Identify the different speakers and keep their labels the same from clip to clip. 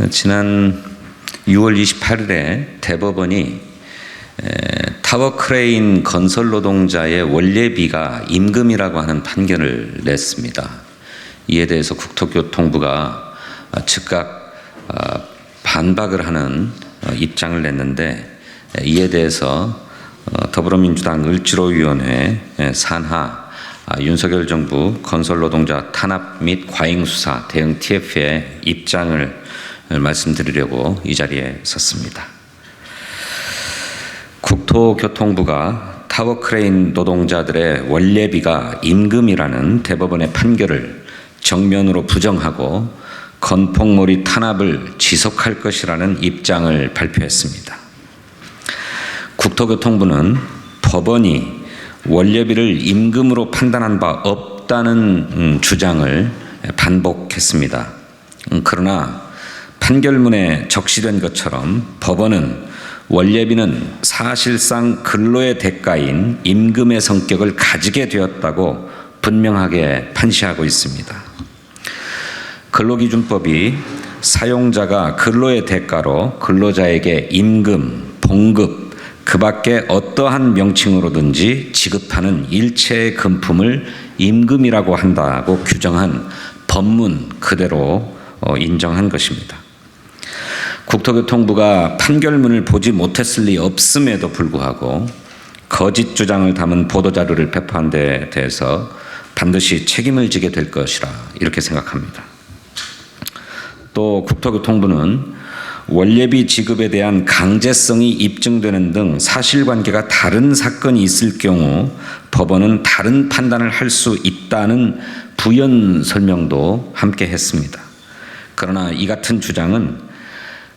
Speaker 1: 지난 6월 28일에 대법원이 타워크레인 건설 노동자의 원래비가 임금이라고 하는 판결을 냈습니다. 이에 대해서 국토교통부가 즉각 반박을 하는 입장을 냈는데, 이에 대해서 더불어민주당 을지로위원회 산하 윤석열 정부 건설노동자 탄압 및 과잉수사 대응 TF의 입장을 말씀드리려고 이 자리에 섰습니다. 국토교통부가 타워크레인 노동자들의 원래비가 임금이라는 대법원의 판결을 정면으로 부정하고 건폭몰이 탄압을 지속할 것이라는 입장을 발표했습니다. 국토교통부는 법원이 원래비를 임금으로 판단한 바 없다는 주장을 반복했습니다. 그러나 판결문에 적시된 것처럼 법원은 원래비는 사실상 근로의 대가인 임금의 성격을 가지게 되었다고 분명하게 판시하고 있습니다. 근로기준법이 사용자가 근로의 대가로 근로자에게 임금, 봉급, 그 밖에 어떠한 명칭으로든지 지급하는 일체의 금품을 임금이라고 한다고 규정한 법문 그대로 인정한 것입니다. 국토교통부가 판결문을 보지 못했을 리 없음에도 불구하고 거짓 주장을 담은 보도자료를 배포한 데 대해서 반드시 책임을 지게 될 것이라 이렇게 생각합니다. 또 국토교통부는 원래비 지급에 대한 강제성이 입증되는 등 사실관계가 다른 사건이 있을 경우 법원은 다른 판단을 할 수 있다는 부연 설명도 함께 했습니다. 그러나 이 같은 주장은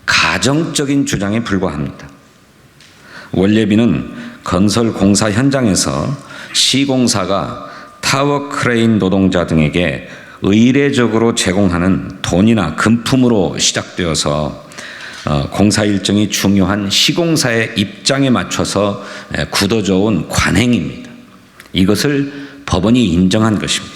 Speaker 1: 가정적인 주장에 불과합니다. 원래비는 건설 공사 현장에서 시공사가 타워크레인 노동자 등에게 의례적으로 제공하는 돈이나 금품으로 시작되어서 공사 일정이 중요한 시공사의 입장에 맞춰서 굳어져 온 관행입니다. 이것을 법원이 인정한 것입니다.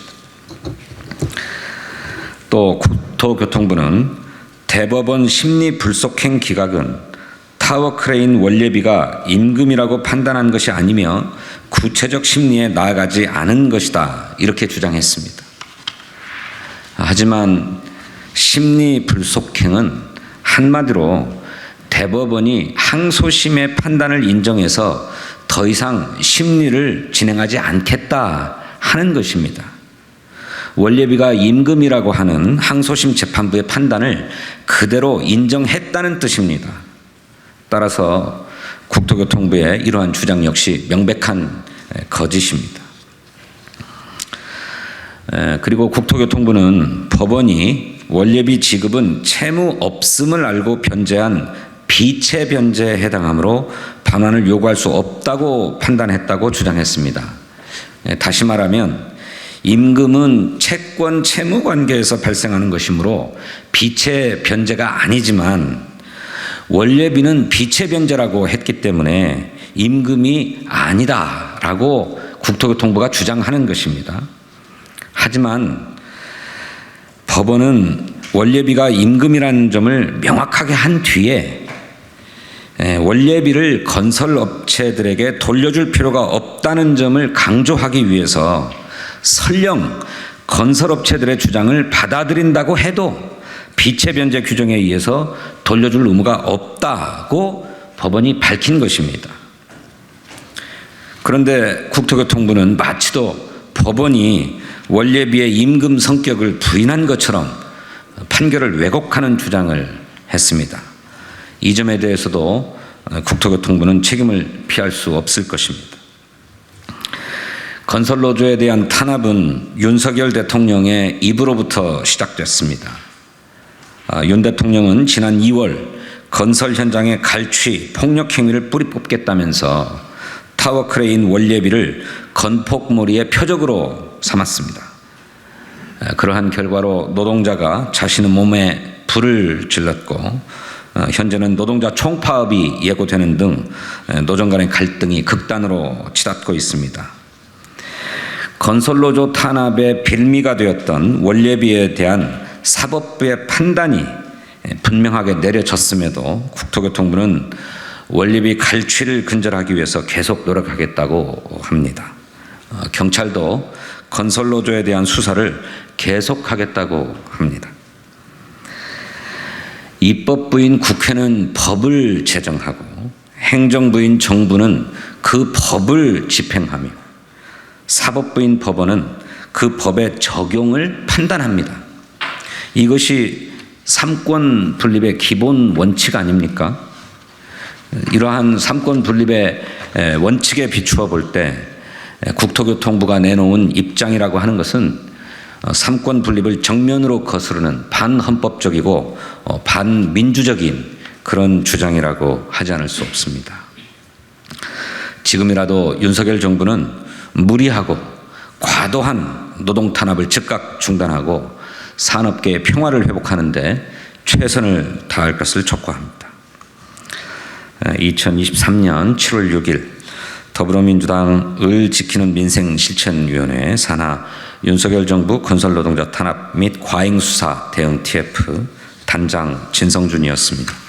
Speaker 1: 또 국토교통부는 대법원 심리 불속행 기각은 타워크레인 원래비가 임금이라고 판단한 것이 아니며 구체적 심리에 나아가지 않은 것이다 이렇게 주장했습니다. 하지만 심리 불속행은 한마디로 대법원이 항소심의 판단을 인정해서 더 이상 심리를 진행하지 않겠다 하는 것입니다. 원래비가 임금이라고 하는 항소심 재판부의 판단을 그대로 인정했다는 뜻입니다. 따라서 국토교통부의 이러한 주장 역시 명백한 거짓입니다. 그리고 국토교통부는 법원이 원래비 지급은 채무 없음을 알고 변제한 비채 변제에 해당하므로 반환을 요구할 수 없다고 판단했다고 주장했습니다. 다시 말하면 임금은 채권 채무 관계에서 발생하는 것이므로 비채 변제가 아니지만 원래비는 비채 변제라고 했기 때문에 임금이 아니다라고 국토교통부가 주장하는 것입니다. 하지만 법원은 원래비가 임금이라는 점을 명확하게 한 뒤에 원래비를 건설업체들에게 돌려줄 필요가 없다는 점을 강조하기 위해서 설령 건설업체들의 주장을 받아들인다고 해도 비채 변제 규정에 의해서 돌려줄 의무가 없다고 법원이 밝힌 것입니다. 그런데 국토교통부는 마치도 법원이 원래비의 임금 성격을 부인한 것처럼 판결을 왜곡하는 주장을 했습니다. 이 점에 대해서도 국토교통부는 책임을 피할 수 없을 것입니다. 건설노조에 대한 탄압은 윤석열 대통령의 입으로부터 시작됐습니다. 윤 대통령은 지난 2월 건설 현장의 갈취, 폭력 행위를 뿌리 뽑겠다면서 타워크레인 원래비를 건폭몰이의 표적으로 삼았습니다. 그러한 결과로 노동자가 자신의 몸에 불을 질렀고 현재는 노동자 총파업이 예고되는 등 노정 간의 갈등이 극단으로 치닫고 있습니다. 건설노조 탄압의 빌미가 되었던 원래비에 대한 사법부의 판단이 분명하게 내려졌음에도 국토교통부는 원리비 갈취를 근절하기 위해서 계속 노력하겠다고 합니다. 경찰도 건설노조에 대한 수사를 계속하겠다고 합니다. 입법부인 국회는 법을 제정하고 행정부인 정부는 그 법을 집행하며 사법부인 법원은 그 법의 적용을 판단합니다. 이것이 삼권 분립의 기본 원칙 아닙니까? 이러한 삼권 분립의 원칙에 비추어 볼 때 국토교통부가 내놓은 입장이라고 하는 것은 삼권 분립을 정면으로 거스르는 반헌법적이고 반민주적인 그런 주장이라고 하지 않을 수 없습니다. 지금이라도 윤석열 정부는 무리하고 과도한 노동 탄압을 즉각 중단하고 산업계의 평화를 회복하는 데 최선을 다할 것을 촉구합니다. 2023년 7월 6일 더불어민주당을 지키는 민생실천위원회 산하 윤석열 정부 건설노동자 탄압 및 과잉수사 대응 TF 단장 진성준이었습니다.